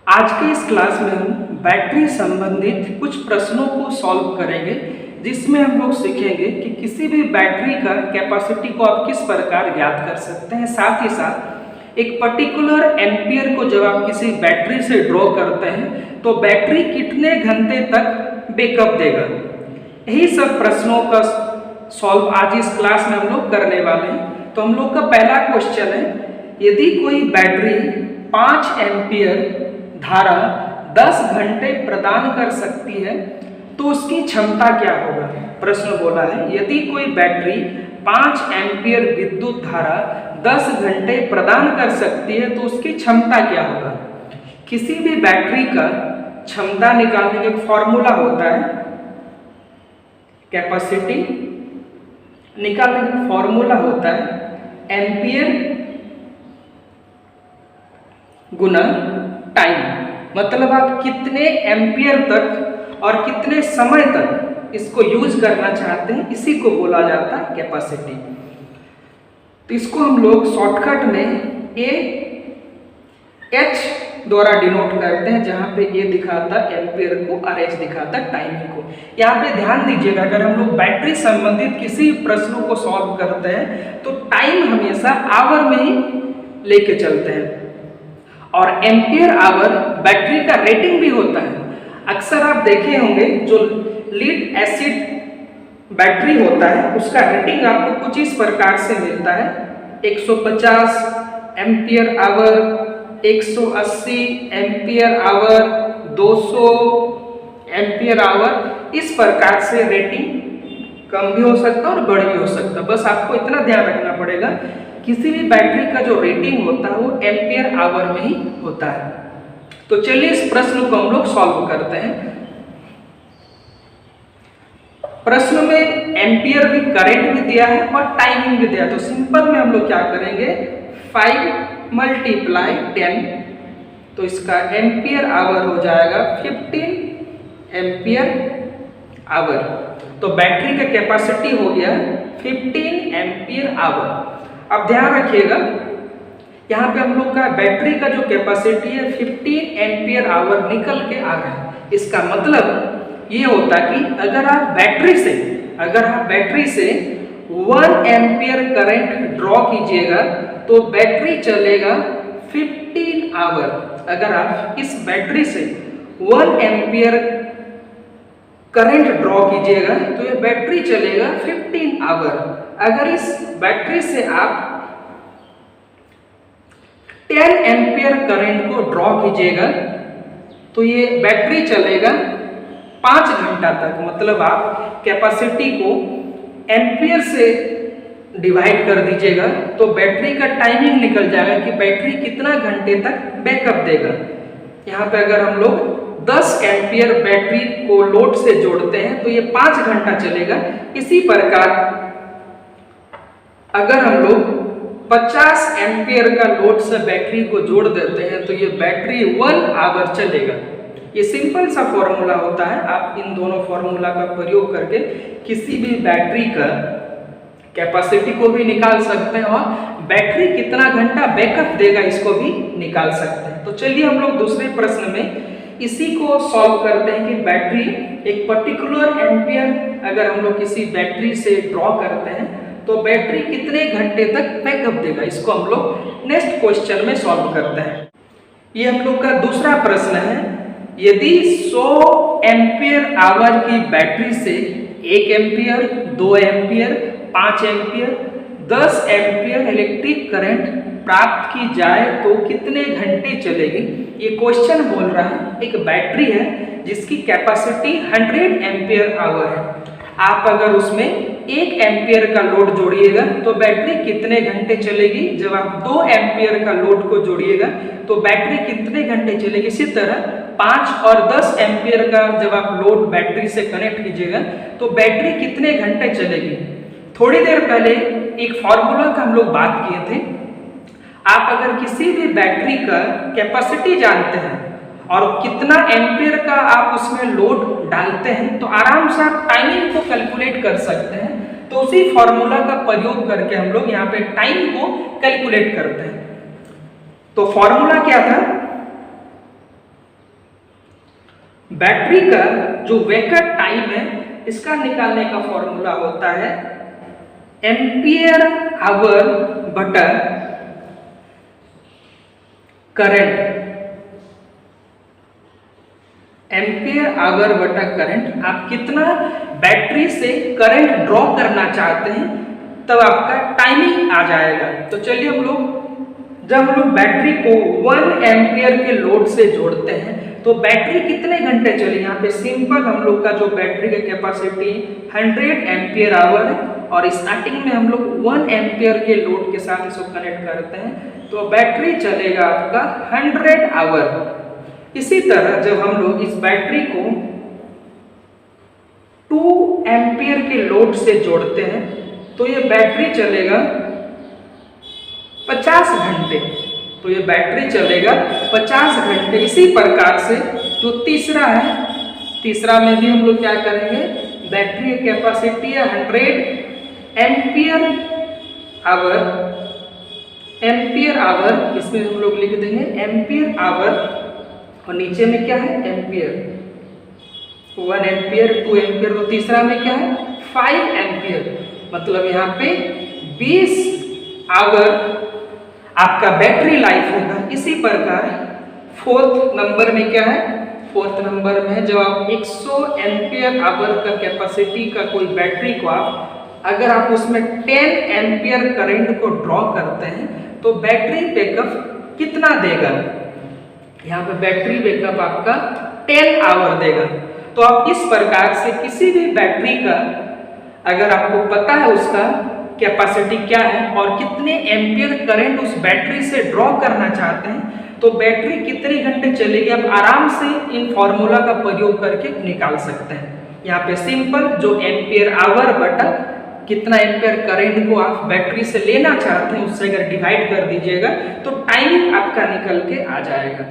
आज के इस क्लास में हम बैटरी संबंधित कुछ प्रश्नों को सॉल्व करेंगे, जिसमें हम लोग सीखेंगे कि किसी भी बैटरी का कैपेसिटी को आप किस प्रकार ज्ञात कर सकते हैं। साथ ही साथ एक पर्टिकुलर एम्पियर को जब आप किसी बैटरी से ड्रॉ करते हैं तो बैटरी कितने घंटे तक बैकअप देगा। यही सब प्रश्नों का सॉल्व आज इस क्लास में हम लोग करने वाले हैं। तो हम लोग का पहला क्वेश्चन है, यदि कोई बैटरी 5 एम्पियर धारा 10 घंटे प्रदान कर सकती है तो उसकी क्षमता क्या होगा। प्रश्न बोला है, यदि कोई बैटरी 5 एम्पियर विद्युत धारा 10 घंटे प्रदान कर सकती है तो उसकी क्षमता क्या होगा। किसी भी बैटरी का क्षमता निकालने का एक फॉर्मूला होता है, कैपेसिटी निकालने का फॉर्मूला होता है एम्पियर गुना टाइम। मतलब आप कितने एम्पियर तक और कितने समय तक इसको यूज करना चाहते हैं, इसी को बोला जाता है कैपेसिटी। तो इसको हम लोग शॉर्टकट में ए एच द्वारा डिनोट करते हैं, जहां पे ए दिखाता है एम्पियर को और एच दिखाता है टाइम को। यहाँ पे ध्यान दीजिएगा, अगर हम लोग बैटरी संबंधित किसी प्रश्नों को सॉल्व करते हैं तो टाइम हमेशा आवर में ही लेके चलते हैं, और एम्पियर आवर बैटरी का रेटिंग भी होता है। अक्सर आप देखे होंगे जो लीड एसिड बैटरी होता है उसका रेटिंग आपको कुछ इस प्रकार से मिलता है, 150 ampere hour, 180 ampere hour, 200 ampere hour. इस प्रकार से रेटिंग कम भी हो सकता है और बढ़ भी हो सकता है। बस आपको इतना ध्यान रखना पड़ेगा, किसी भी बैटरी का जो रेटिंग होता है वो एम्पियर आवर में ही होता है। तो चलिए इस प्रश्न को हम लोग सॉल्व करते हैं। प्रश्न में एम्पियर भी, करंट भी दिया है और टाइमिंग भी दिया है। तो सिंपल में हम लोग क्या करेंगे, 5 मल्टीप्लाई 10, तो इसका एम्पियर आवर हो जाएगा 15 एम्पियर आवर। तो बैटरी का कैपेसिटी हो गया 15 एम्पियर आवर। अब ध्यान रखिएगा, यहाँ पे हम लोग का बैटरी का जो कैपेसिटी है 15 एम्पियर आवर निकल के आ रहा है। इसका मतलब ये होता कि अगर आप बैटरी से 1 एम्पियर करंट ड्रॉ कीजिएगा तो बैटरी चलेगा 15 आवर। अगर आप इस बैटरी से 1 एम्पियर करंट ड्रॉ कीजिएगा तो ये बैटरी चलेगा 15 आवर। अगर इस बैटरी से आप 10 एम्पियर करंट को ड्रॉ कीजिएगा तो ये बैटरी चलेगा 5 घंटा तक। मतलब आप कैपेसिटी को एम्पियर से डिवाइड कर दीजिएगा तो बैटरी का टाइमिंग निकल जाएगा कि बैटरी कितना घंटे तक बैकअप देगा। यहाँ पे अगर हम लोग 10 एम्पियर बैटरी को लोड से जोड़ते हैं तो ये 5 घंटा चलेगा। इसी प्रकार अगर हम लोग 50 एम्पियर का लोड से बैटरी को जोड़ देते हैं तो ये बैटरी 1 आवर चलेगा। ये सिंपल सा फॉर्मूला होता है। आप इन दोनों फॉर्मूला का प्रयोग करके किसी भी बैटरी का कैपेसिटी को भी निकाल सकते हैं और बैटरी कितना घंटा बैकअप देगा इसको भी निकाल सकते हैं। तो चलिए हम लोग दूसरे प्रश्न में इसी को सॉल्व करते हैं कि बैटरी एक पर्टिकुलर एम्पियर अगर हम लोग किसी बैटरी से ड्रॉ करते हैं तो बैटरी कितने घंटे तक बैकअप देगा। इसको हम लोग नेक्स्ट क्वेश्चन में सॉल्व करते हैं। ये हम लोग का दूसरा प्रश्न है, यदि 100 एम्पियर आवर की बैटरी से 1 ampere, 2 ampere, 5 ampere, 10 ampere electric current प्राप्त की जाए तो कितने घंटे चलेगी। ये क्वेश्चन बोल रहा है, एक बैटरी है जिसकी कैपेसिटी 100 एम्पियर आवर है। आप अगर उसमें 1 एम्पियर का लोड जोड़िएगा तो बैटरी कितने घंटे चलेगी। जब आप 2 एम्पियर का लोड को जोड़िएगा तो बैटरी कितने घंटे चलेगी। इसी तरह 5 और 10 एम्पियर का जब आप लोड बैटरी से कनेक्ट कीजिएगा तो बैटरी कितने घंटे चलेगी। थोड़ी देर पहले एक फॉर्मूला का हम लोग बात किए थे। आप अगर किसी भी बैटरी का कैपेसिटी जानते हैं और कितना एम्पियर का आप उसमें लोड डालते हैं तो आराम से आप टाइमिंग को कैलकुलेट कर सकते हैं। तो उसी फॉर्मूला का प्रयोग करके हम लोग यहाँ पे टाइम को कैलकुलेट करते हैं। तो फॉर्मूला क्या था, बैटरी का जो वेकर टाइम है इसका निकालने का फॉर्मूला होता है एम्पियर आवर बटा करंट। एम्पियर आवर बटा करंट, आप कितना बैटरी से करंट ड्रॉ करना चाहते हैं तब आपका टाइमिंग आ जाएगा। तो चलिए हम लोग जब हम लोग बैटरी को 1 एम्पियर के लोड से जोड़ते हैं तो बैटरी कितने घंटे चलेगी। यहाँ पे सिंपल हम लोग का जो बैटरी का कैपेसिटी 100 एम्पियर आवर है और स्टार्टिंग में हम लोग 1 एम्पियर के लोड के साथ इसको कनेक्ट करते हैं तो बैटरी चलेगा आपका 100 आवर। इसी तरह जब हम लोग इस बैटरी को 2 एम्पियर के लोड से जोड़ते हैं तो ये बैटरी चलेगा 50 घंटे। तो ये बैटरी चलेगा 50 घंटे। इसी प्रकार से जो तीसरा है, तीसरा में भी हम लोग क्या करेंगे, बैटरी की कैपेसिटी है 100 एम्पियर आवर। एम्पियर आवर इसमें हम लोग लिख देंगे एम्पियर आवर और नीचे में क्या है एम्पियर। 1 एम्पियर 2 एम्पियर, तो तीसरा में क्या है 5 एम्पियर। मतलब यहाँ पे 20 आवर आपका बैटरी लाइफ होगा। इसी प्रकार फोर्थ नंबर में क्या है, फोर्थ नंबर में जब आप 100 एम्पियर आवर का कैपेसिटी का कोई बैटरी को अगर आप उसमें 10 एम्पियर करंट को ड्रॉ करते हैं तो बैटरी बैकअप कितना देगा। यहाँ पे बैटरी बैकअप आपका 10 आवर देगा। तो आप इस प्रकार से किसी भी बैटरी का अगर आपको पता है उसका कैपेसिटी क्या है और कितने एम्पियर करंट उस बैटरी से ड्रॉ करना चाहते हैं तो बैटरी कितने घंटे चलेगी आप आराम से इन फॉर्मूला का प्रयोग करके निकाल सकते हैं। यहाँ पे सिंपल जो एम्पियर आवर बटा कितना एम्पियर करंट को आप बैटरी से लेना चाहते हैं उससे अगर डिवाइड कर दीजिएगा तो टाइमिंग आपका निकल के आ जाएगा।